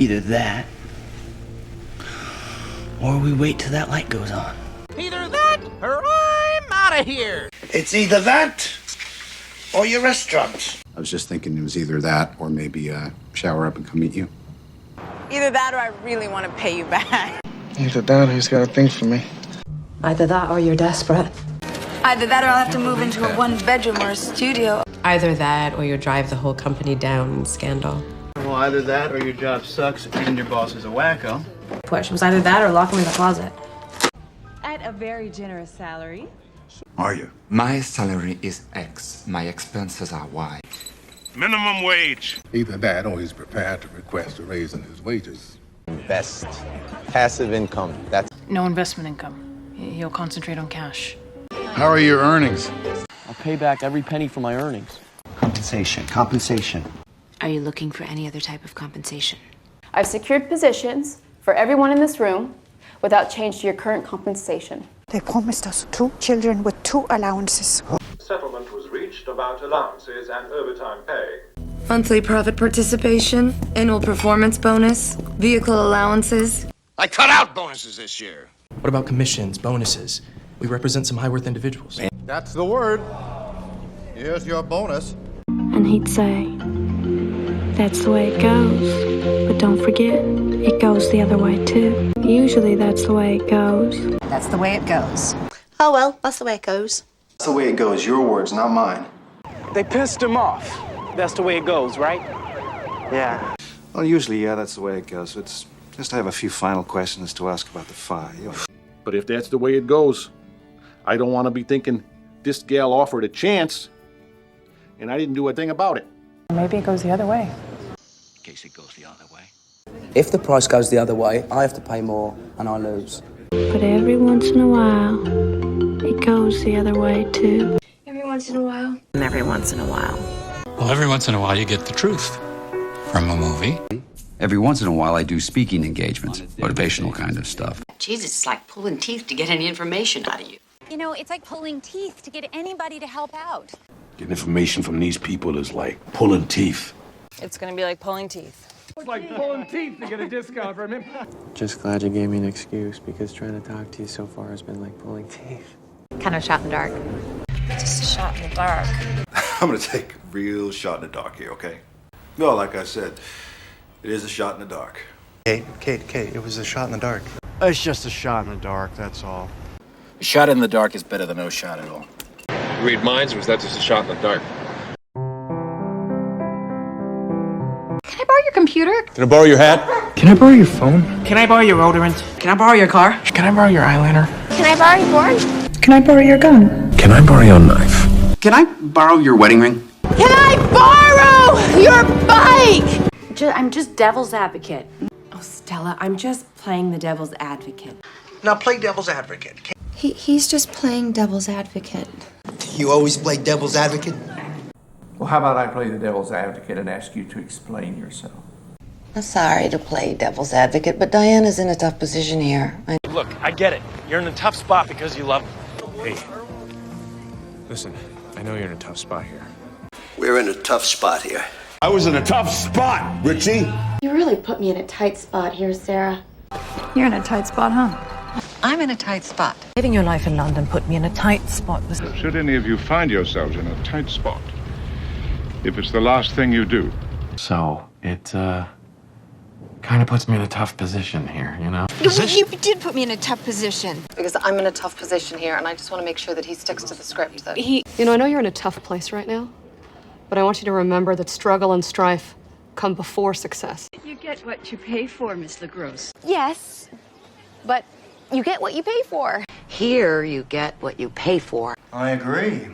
Either that, or we wait till that light goes on. Either that, or I'm out of here. It's either that, or your restaurant. I was just thinking it was either that, or maybe shower up and come meet you. Either that or I really want to pay you back. Either that or he's got a thing for me. Either that or you're desperate. Either that or I'll have to move into a one-bedroom or a studio. Either that or you drive the whole company down in scandal. Well, either that, or your job sucks and your boss is a wacko. Push was either that or lock me in the closet. At a very generous salary. Are you? My salary is X. My expenses are Y. Minimum wage. Either that, or he's prepared to request a raise in his wages. Invest. Passive income. That's No investment income. He'll concentrate on cash. How are your earnings? I'll pay back every penny for my earnings. Compensation. Are you looking for any other type of compensation? I've secured positions for everyone in this room without change to your current compensation. They promised us 2 children with 2 allowances. Settlement was reached about allowances and overtime pay. Monthly profit participation, annual performance bonus, vehicle allowances. I cut out bonuses this year. What about commissions, bonuses? We represent some high-worth individuals. That's the word. Here's your bonus. And he'd say, that's the way it goes. But don't forget, it goes the other way too. Usually that's the way it goes. That's the way it goes. Oh well, that's the way it goes. That's the way it goes. Your words, not mine. They pissed him off. That's the way it goes, right? Yeah. Well, usually, yeah, that's the way it goes. It's just I have a few final questions to ask about the file. But if that's the way it goes, I don't want to be thinking this gal offered a chance and I didn't do a thing about it. Maybe it goes the other way. In case it goes the other way. If the price goes the other way, I have to pay more and I lose. But every once in a while, it goes the other way too. Every once in a while. And every once in a while. Well, every once in a while you get the truth from a movie. Every once in a while I do speaking engagements, motivational kind of stuff. Jesus, it's like pulling teeth to get any information out of you. You know, it's like pulling teeth to get anybody to help out. Getting information from these people is like pulling teeth. It's gonna be like pulling teeth. It's like pulling teeth to get a discount from him. Just glad you gave me an excuse, because trying to talk to you so far has been like pulling teeth. Kind of shot in the dark. Just a shot in the dark. I'm gonna take a real shot in the dark here, okay? Well, like I said, it is a shot in the dark. Kate, it was a shot in the dark. It's just a shot in the dark, that's all. A shot in the dark is better than no shot at all. Read minds, or was that just a shot in the dark? Can I borrow your computer? Can I borrow your hat? Can I borrow your phone? Can I borrow your odorant? Can I borrow your car? Can I borrow your eyeliner? Can I borrow your board? Can I borrow your gun? Can I borrow your knife? Can I borrow your wedding ring? Can I borrow your bike? I'm just devil's advocate. Oh, Stella, I'm just playing the devil's advocate. Now play devil's advocate. He's just playing devil's advocate. You always play devil's advocate? Well, how about I play the devil's advocate and ask you to explain yourself? I'm sorry to play devil's advocate, but Diana's in a tough position here. Look, I get it. You're in a tough spot because you love him. Hey, listen, I know you're in a tough spot here. We're in a tough spot here. I was in a tough spot, Richie. You really put me in a tight spot here, Sarah. You're in a tight spot, huh? I'm in a tight spot. Living your life in London put me in a tight spot. Should any of you find yourselves in a tight spot, if it's the last thing you do, So, it, kind of puts me in a tough position here, you know? You did put me in a tough position. Because I'm in a tough position here, and I just want to make sure that he sticks to the script. That You know, I know you're in a tough place right now, but I want you to remember that struggle and strife come before success. You get what you pay for, Miss LaGrosse. Yes, but you get what you pay for. Here, you get what you pay for. I agree.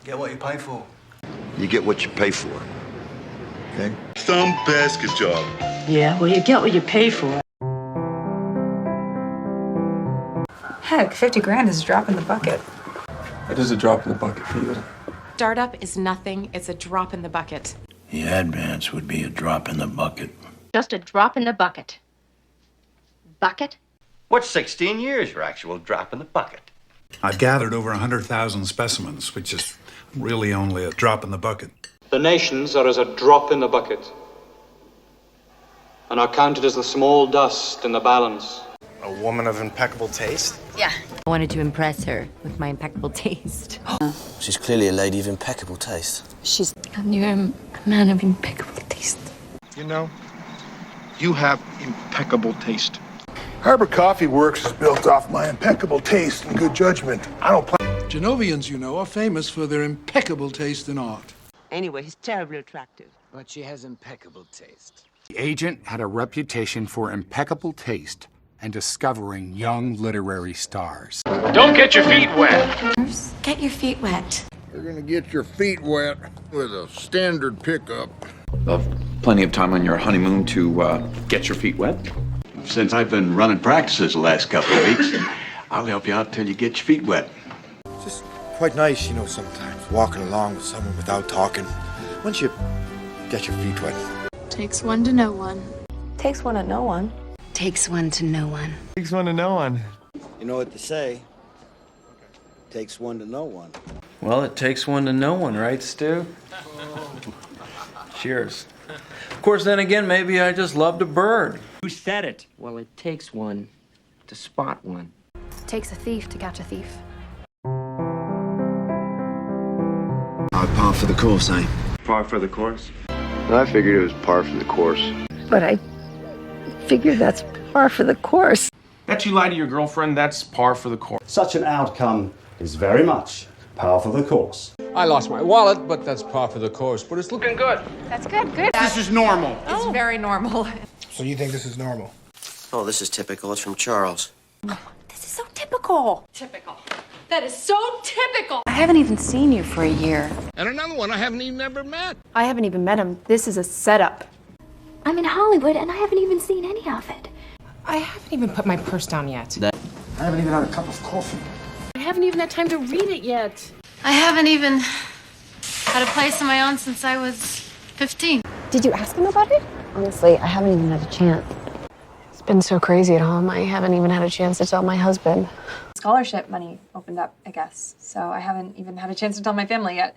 Get what you pay for. You get what you pay for. Okay? some basket job. Yeah, well, you get what you pay for. Heck, 50 grand is a drop in the bucket. It is a drop in the bucket for you. Startup is nothing. It's a drop in the bucket. The advance would be a drop in the bucket. Just a drop in the bucket. Bucket? What's 16 years, your actual drop in the bucket? I've gathered over 100,000 specimens, which is really only a drop in the bucket. The nations are as a drop in the bucket. and are counted as the small dust in the balance. A woman of impeccable taste? Yeah. I wanted to impress her with my impeccable taste. She's clearly a lady of impeccable taste. And you're a man of impeccable taste. You know, you have impeccable taste. Harbor Coffee Works is built off my impeccable taste and good judgment. I don't play. Genovians, you know, are famous for their impeccable taste in art. Anyway, he's terribly attractive. But she has impeccable taste. The agent had a reputation for impeccable taste and discovering young literary stars. Don't get your feet wet. Get your feet wet. You're gonna get your feet wet with a standard pickup. Plenty of time on your honeymoon to get your feet wet. Since I've been running practices the last couple of weeks, I'll help you out till you get your feet wet. Just quite nice, you know, sometimes walking along with someone without talking. Once you get your feet wet. Takes one to know one. Takes one to know one. Takes one to know one. Takes one to know one. You know what they say? Takes one to know one. Well, it takes one to know one, right, Stu? Cheers. Of course, then again, maybe I just loved a bird. Who said it? Well, it takes one to spot one. Takes a thief to catch a thief. Par for the course, eh? Par for the course? I figured it was par for the course. But I figured that's par for the course. That you lie to your girlfriend, that's par for the course. Such an outcome is very much par for the course. I lost my wallet, but that's par for the course. But it's looking good. That's good, good. This is normal. It's very normal. So you think this is normal? Oh, this is typical. It's from Charles. This is so typical. Typical. That is so typical. I haven't even seen you for a year. And another one I haven't even ever met. I haven't even met him. This is a setup. I'm in Hollywood and I haven't even seen any of it. I haven't even put my purse down yet. I haven't even had a cup of coffee. I haven't even had time to read it yet. I haven't even had a place of my own since I was 15. Did you ask him about it? Honestly, I haven't even had a chance. It's been so crazy at home. I haven't even had a chance to tell my husband. Scholarship money opened up, I guess. So I haven't even had a chance to tell my family yet.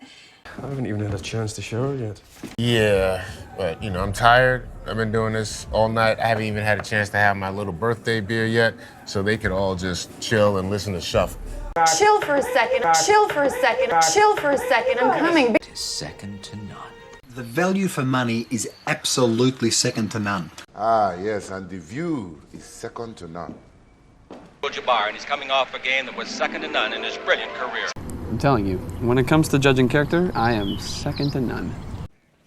I haven't even had a chance to show her yet. Yeah, but you know, I'm tired. I've been doing this all night. I haven't even had a chance to have my little birthday beer yet, so they could all just chill and listen to Shuffle. Chill for a second. Chill for a second. Chill for a second. I'm coming. It is second to none. The value for money is absolutely second to none. Ah, yes, and the view is second to none. Jabbar, and he's coming off a game that was second to none in his brilliant career. I'm telling you, when it comes to judging character, I am second to none.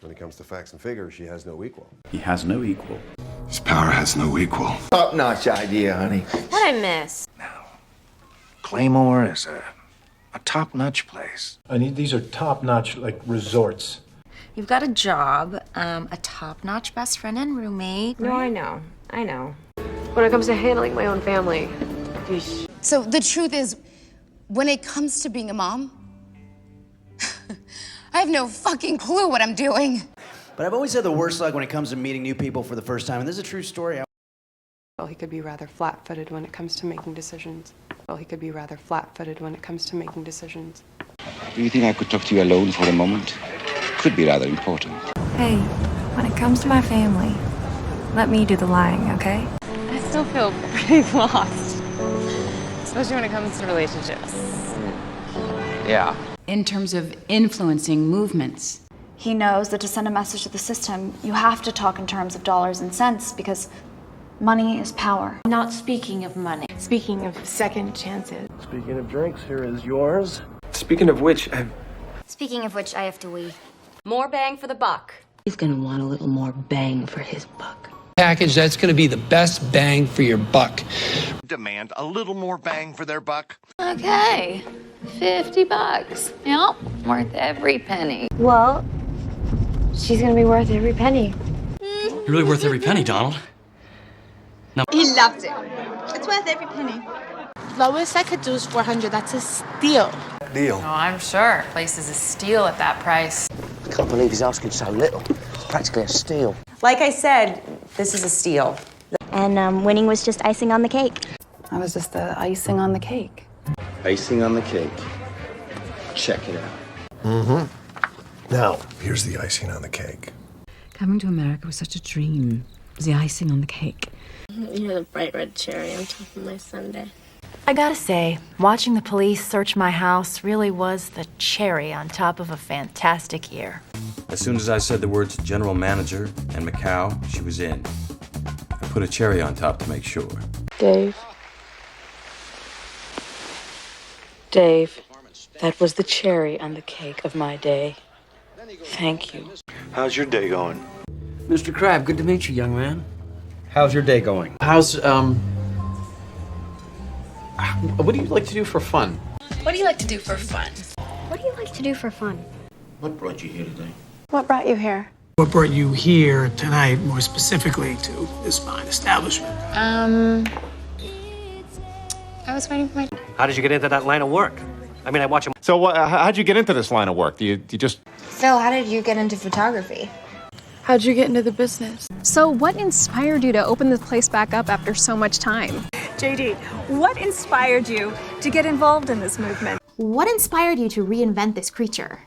When it comes to facts and figures, she has no equal. He has no equal. His power has no equal. Top-notch idea, honey. What'd I miss? Claymore is a top-notch place. These are top-notch, like, resorts. You've got a job, a top-notch best friend and roommate. No, I know. When it comes to handling my own family. So the truth is, when it comes to being a mom, I have no fucking clue what I'm doing. But I've always had the worst luck when it comes to meeting new people for the first time, and this is a true story. Well, he could be rather flat-footed when it comes to making decisions. Do you think I could talk to you alone for a moment? Could be rather important. Hey, when it comes to my family, let me do the lying, okay? I still feel pretty lost. Especially when it comes to relationships. Yeah. In terms of influencing movements. He knows that to send a message to the system, you have to talk in terms of dollars and cents because money is power. Not speaking of money. Speaking of second chances. Speaking of drinks, here is yours. Speaking of which, I have to wee. More bang for the buck. He's gonna want a little more bang for his buck. Package that's gonna be the best bang for your buck. Demand a little more bang for their buck. Okay. $50. Yep. Worth every penny. Well, she's gonna be worth every penny. You're really worth every penny, Donald. No. He loved it. It's worth every penny. Lowest I could do is $400. That's a steal. Deal. Oh, I'm sure. Place is a steal at that price. I can't believe he's asking so little. It's practically a steal. Like I said, this is a steal. And winning was just icing on the cake. That was just the icing on the cake. Icing on the cake. Check it out. Mm-hmm. Now, here's the icing on the cake. Coming to America was such a dream. The icing on the cake. You're the bright red cherry on top of my sundae. I gotta say, watching the police search my house really was the cherry on top of a fantastic year. As soon as I said the words general manager and Macau, she was in. I put a cherry on top to make sure. Dave, that was the cherry on the cake of my day. Thank you. How's your day going? Mr. Crab, good to meet you, young man. How's your day going? What do you like to do for fun? What do you like to do for fun? What do you like to do for fun? What brought you here today? What brought you here? What brought you here tonight, more specifically, to this fine establishment? I was waiting for my... How did you get into that line of work? I mean, I watch him. So how'd you get into this line of work? Do you just... Phil, how did you get into photography? How'd you get into the business? So what inspired you to open this place back up after so much time? JD, what inspired you to get involved in this movement? What inspired you to reinvent this creature?